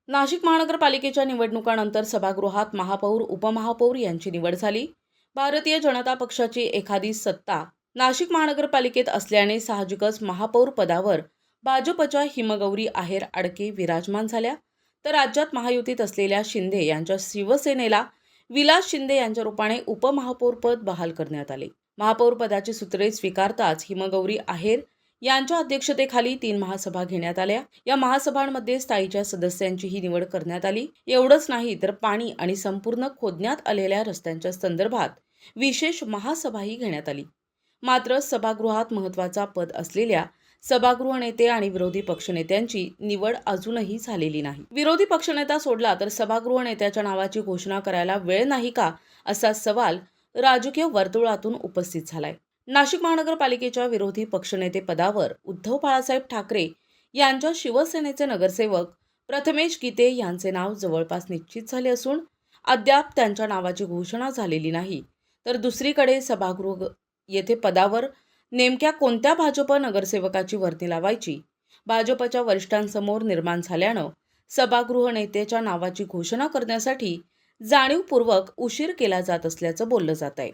नाशिक महानगरपालिकेच्या निवडणुकांनंतर सभागृहात महापौर, उपमहापौर यांची निवड झाली. भारतीय जनता पक्षाची एखादी सत्ता नाशिक महानगरपालिकेत असल्याने साहजिकच महापौर पदावर भाजपच्या हिमगौरी आहेर आडके विराजमान झाल्या. तर राज्यात महायुतीत असलेल्या शिंदे यांच्या शिवसेनेला विलास शिंदे यांच्या रूपाने उपमहापौर पद बहाल करण्यात आले. महापौर पदाची सूत्रे स्वीकारताच हिमगौरी आहेर यांच्या अध्यक्षतेखाली 3 महासभा घेण्यात आल्या. या महासभांमध्ये स्थायीच्या सदस्यांचीही निवड करण्यात आली. एवढंच नाही तर पाणी आणि संपूर्ण खोदण्यात आलेल्या रस्त्यांच्या संदर्भात विशेष महासभाही घेण्यात आली. मात्र सभागृहात महत्त्वाचा पद असलेल्या सभागृह नेते आणि विरोधी पक्षनेत्यांची निवड अजूनही झालेली नाही. विरोधी पक्षनेता सोडला तर सभागृह नेत्याच्या नावाची घोषणा करायला वेळ नाही का, असा सवाल राजकीय वर्तुळातून उपस्थित झालाय. नाशिक महानगरपालिकेच्या विरोधी पक्षनेते पदावर उद्धव बाळासाहेब ठाकरे यांच्या शिवसेनेचे नगरसेवक प्रथमेश गीते यांचे नाव जवळपास निश्चित झाले असून अद्याप त्यांच्या नावाची घोषणा झालेली नाही. तर दुसरीकडे सभागृह येथे पदावर नेमक्या कोणत्या भाजप नगरसेवकाची वर्णी लावायची भाजपच्या वरिष्ठांसमोर निर्माण झाल्यानं सभागृह नेत्याच्या नावाची घोषणा करण्यासाठी जाणीवपूर्वक उशीर केला जात असल्याचं बोललं जात आहे.